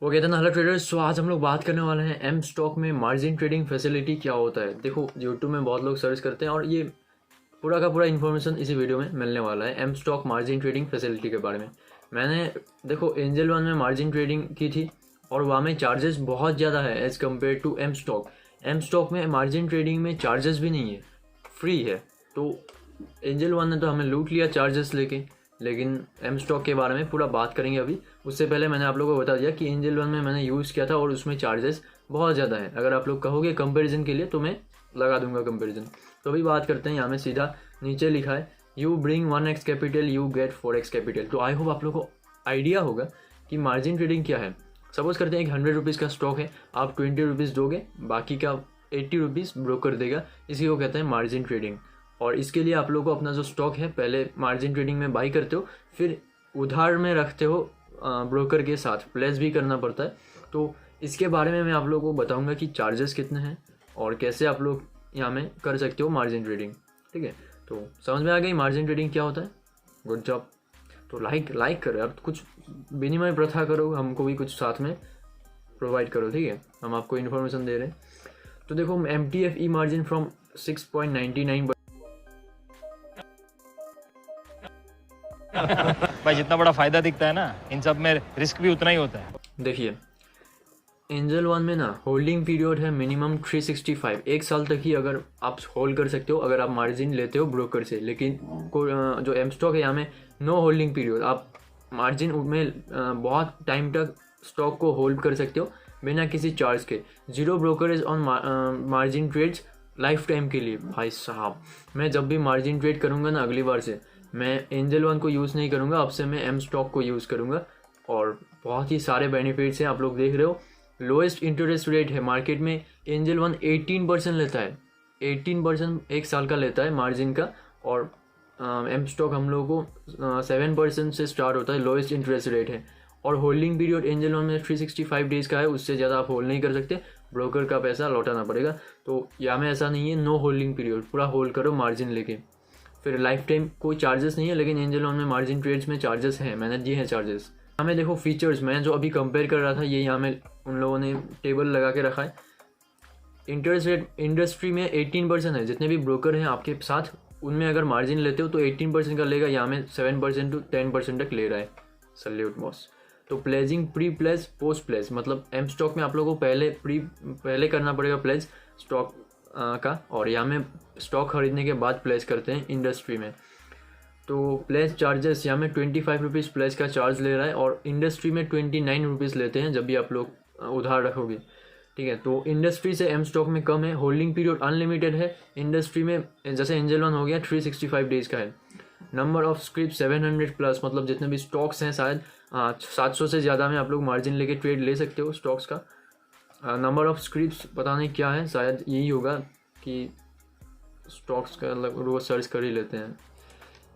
वो कहते हैं ना, हेलो ट्रेडर्स। सो आज हम लोग बात करने वाले हैं एम स्टॉक में मार्जिन ट्रेडिंग फैसिलिटी क्या होता है। देखो यूट्यूब में बहुत लोग सर्च करते हैं और ये पूरा का पूरा इन्फॉर्मेशन इसी वीडियो में मिलने वाला है M stock margin trading facility के बारे में। मैंने देखो एंजल वन में मार्जिन ट्रेडिंग की थी और वहाँ में चार्जेस बहुत ज़्यादा है as compare to M stock. M stock में मार्जिन ट्रेडिंग में चार्जेस भी नहीं है, फ्री है। तो एंजल वन ने तो हमें लूट लिया चार्जेस लेके, लेकिन एम स्टॉक के बारे में पूरा बात करेंगे अभी। उससे पहले मैंने आप लोगों को बता दिया कि एंजल वन में मैंने यूज़ किया था और उसमें चार्जेस बहुत ज़्यादा है। अगर आप लोग कहोगे कंपैरिजन के लिए तो मैं लगा दूंगा कंपैरिजन। तो अभी बात करते हैं। यहाँ में सीधा नीचे लिखा है you bring 1x capital you get 4x capital. तो आई होप आप लोग को आइडिया होगा कि मार्जिन ट्रेडिंग क्या है। सपोज करते हैं एक 100 रुपीज़ का स्टॉक है, आप 20 रुपीज़ दोगे, बाकी का 80 रुपीज़ ब्रोकर देगा। इसी को कहते हैं मार्जिन ट्रेडिंग। और इसके लिए आप लोग को अपना जो स्टॉक है पहले मार्जिन ट्रेडिंग में बाई करते हो, फिर उधार में रखते हो ब्रोकर के साथ, प्लेस भी करना पड़ता है। तो इसके बारे में मैं आप लोगों को बताऊंगा कि चार्जेस कितने हैं और कैसे आप लोग यहाँ में कर सकते हो मार्जिन ट्रेडिंग। ठीक है, तो समझ में आ गई मार्जिन ट्रेडिंग क्या होता है। Good job. तो लाइक करो यार, कुछ विनिमय प्रथा करो, हमको भी कुछ साथ में प्रोवाइड करो। ठीक है, हम आपको इन्फॉर्मेशन दे रहे हैं। तो देखो MTF मार्जिन फ्रॉम 6.99। भाई जितना बड़ा फायदा दिखता है ना, इन सब में रिस्क भी उतना ही होता है। देखिए एंजल वन में ना होल्डिंग पीरियड है मिनिमम 365, एक साल तक ही अगर आप होल्ड कर सकते हो अगर आप मार्जिन लेते हो ब्रोकर से। लेकिन जो एम स्टॉक है यहाँ में नो होल्डिंग पीरियड, आप मार्जिन में बहुत टाइम तक स्टॉक को होल्ड कर सकते हो बिना किसी चार्ज के। Zero brokerage on margin trades lifetime के लिए। भाई साहब, मैं जब भी मार्जिन ट्रेड करूँगा ना अगली बार से मैं एंजल वन को यूज़ नहीं करूँगा, अब से मैं एम स्टॉक को यूज़ करूँगा। और बहुत ही सारे बेनिफिट्स हैं, आप लोग देख रहे हो। लोएस्ट इंटरेस्ट रेट है मार्केट में, एंजल वन 18% लेता है, 18% एक साल का लेता है मार्जिन का। और एम स्टॉक हम लोगों को 7% से स्टार्ट होता है, लोएस्ट इंटरेस्ट रेट है। और होल्डिंग पीरियड एंजल वन में 365 डेज़ का है, उससे ज़्यादा आप होल्ड नहीं कर सकते, ब्रोकर का पैसा लौटाना पड़ेगा। तो यहाँ में ऐसा नहीं है नो होल्डिंग पीरियड, पूरा होल्ड करो मार्जिन लेके। फिर लाइफ टाइम कोई चार्जेस नहीं है, लेकिन एंजल वन में मार्जिन ट्रेड्स में चार्जेस हैं, मैंने दिए हैं चार्जेस। यहाँ में देखो फीचर्स, मैं जो अभी कंपेयर कर रहा था ये यहाँ में उन लोगों ने टेबल लगा के रखा है। इंटरेस्ट रेट इंडस्ट्री में 18% है, जितने भी ब्रोकर हैं आपके साथ उनमें अगर मार्जिन लेते हो तो 18% का लेगा, यहाँ में 7% टू 10% तक ले रहा है। Salute boss. तो pledging pre pledge post pledge, मतलब एम स्टॉक में आप लोगों को पहले करना पड़ेगा प्लेज स्टॉक का, और यहाँ में स्टॉक खरीदने के बाद प्लेस करते हैं इंडस्ट्री में। तो प्लेस चार्जेस यहाँ में 25 रुपीज़ प्लेस का चार्ज ले रहा है और इंडस्ट्री में 29 रुपीज़ लेते हैं जब भी आप लोग उधार रखोगे। ठीक है, तो इंडस्ट्री से एम स्टॉक में कम है। होल्डिंग पीरियड अनलिमिटेड है इंडस्ट्री में, जैसे एंजल वन हो गया 365 डेज़ का है। नंबर ऑफ स्क्रिप्ट 700 प्लस, मतलब जितने भी स्टॉक्स हैं शायद 700 से ज़्यादा में आप लोग मार्जिन लेके ट्रेड ले सकते हो स्टॉक्स का। नंबर ऑफ स्क्रिप्ट पता नहीं क्या है, शायद यही होगा कि स्टॉक्स का रोज सर्च कर ही लेते हैं,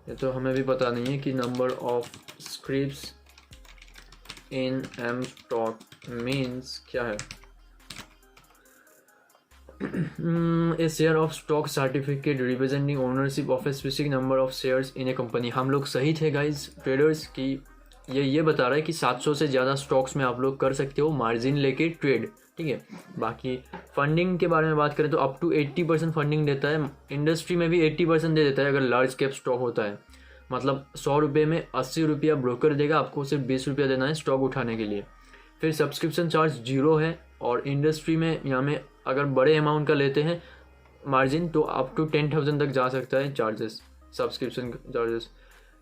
ये तो हमें भी पता नहीं है कि number of scripts in M stock means क्या है। A share of stock certificate representing ownership of a specific number of shares in a company. हम लोग सही थे गाइज ट्रेडर्स की ये बता रहा है कि 700 से ज़्यादा स्टॉक्स में आप लोग कर सकते हो मार्जिन लेके ट्रेड। ठीक है, बाकी फंडिंग के बारे में बात करें तो अप टू 80% फंडिंग देता है। इंडस्ट्री में भी 80% दे देता है अगर लार्ज कैप स्टॉक होता है, मतलब 100 रुपये में 80 रुपया ब्रोकर देगा, आपको सिर्फ 20 रुपया देना है स्टॉक उठाने के लिए। फिर सब्सक्रिप्शन चार्ज 0 है। और इंडस्ट्री में यहाँ में अगर बड़े अमाउंट का लेते हैं मार्जिन तो अप टू 10,000 तक जा सकता है चार्जेस, सब्सक्रिप्शन चार्जेस।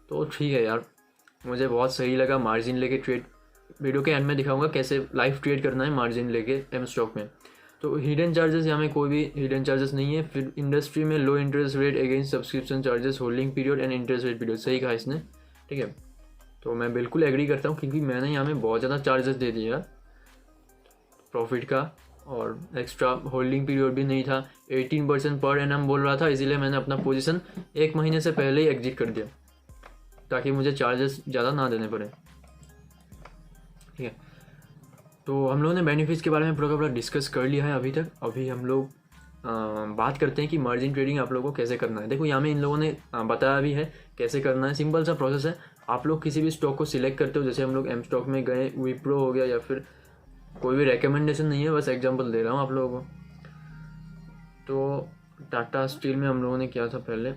तो ठीक है यार, मुझे बहुत सही लगा मार्जिन लेके ट्रेड। वीडियो के एंड में दिखाऊंगा कैसे लाइव ट्रेड करना है मार्जिन लेके एम स्टॉक में। तो हिडन चार्जेस, यहाँ में कोई भी हिडन चार्जेस नहीं है। फिर इंडस्ट्री में लो interest rate against subscription charges, holding period and interest rate period. सही कहा इसने। ठीक है, तो मैं बिल्कुल एग्री करता हूँ क्योंकि मैंने यहाँ में बहुत ज़्यादा चार्जेस दे दिए यार प्रॉफिट का, और एक्स्ट्रा होल्डिंग पीरियड भी नहीं था। 18% पर एनम बोल रहा था, इसीलिए मैंने अपना पोजीशन 1 महीने से पहले ही एग्जिट कर दिया ताकि मुझे चार्जेस ज़्यादा ना देने पड़े। ठीक है, तो हम लोगों ने बेनिफिट्स के बारे में पूरा का पूरा डिस्कस कर लिया है अभी तक। अभी हम लोग बात करते हैं कि मार्जिन ट्रेडिंग आप लोगों को कैसे करना है। देखो यहाँ में इन लोगों ने बताया भी है कैसे करना है, सिंपल सा प्रोसेस है। आप लोग किसी भी स्टॉक को सिलेक्ट करते हो, जैसे हम लोग एम स्टॉक में गए, विप्रो हो गया या फिर कोई भी रिकमेंडेशन नहीं है, बस एग्जांपल दे रहा हूँ आप लोगों को। तो टाटा स्टील में हम लोगों ने किया था पहले,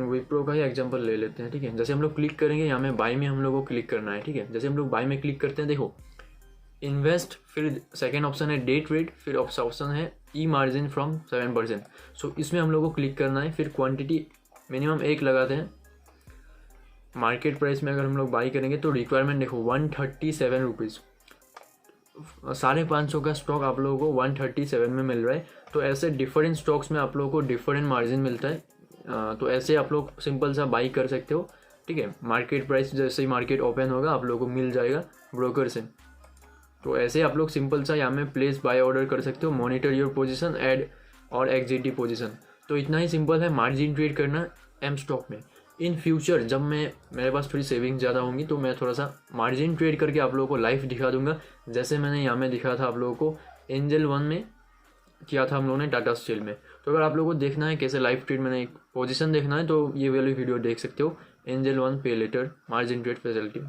विप्रो का ही एग्जांपल ले लेते हैं, ठीक है। जैसे हम लोग क्लिक करेंगे यहाँ में बाय में हम लोग को क्लिक करना है, ठीक है। जैसे हम लोग बाय में क्लिक करते हैं, देखो इन्वेस्ट, फिर सेकेंड ऑप्शन है डे ट्रेड, फिर ऑप्शन है ई मार्जिन फ्रॉम 7%। सो इसमें हम लोग को क्लिक करना है, फिर क्वांटिटी मिनिमम 1 लगाते हैं। मार्केट प्राइस में अगर हम लोग बाई करेंगे तो रिक्वायरमेंट देखो 137 रुपीज़, 550 का स्टॉक आप लोगों को 137 में मिल रहा है। तो ऐसे डिफरेंट स्टॉक्स में आप लोगों को डिफरेंट मार्जिन मिलता है। तो ऐसे आप लोग सिंपल सा बाई कर सकते हो, ठीक है। मार्केट प्राइस जैसे ही मार्केट ओपन होगा आप लोगों को मिल जाएगा ब्रोकर से। तो ऐसे आप लोग सिंपल सा यहाँ में प्लेस बाय ऑर्डर कर सकते हो, मॉनिटर योर पोजीशन, ऐड और एग्जिट पोजीशन। तो इतना ही सिंपल है मार्जिन ट्रेड करना एम स्टॉक में। इन फ्यूचर जब मेरे पास थोड़ी सेविंग ज़्यादा होंगी तो मैं थोड़ा सा मार्जिन ट्रेड करके आप लोगों को लाइव दिखा दूंगा, जैसे मैंने यहाँ में दिखा था आप लोगों को एंजल 1 में किया था हम लोगों ने टाटा स्टील में। तो अगर आप लोगों को देखना है कैसे लाइव ट्रेड मैंने एक पोजीशन देखना है तो ये वाली वीडियो देख सकते हो, एंजल 1 पे लेटर मार्जिन ट्रेड फैसिलिटी।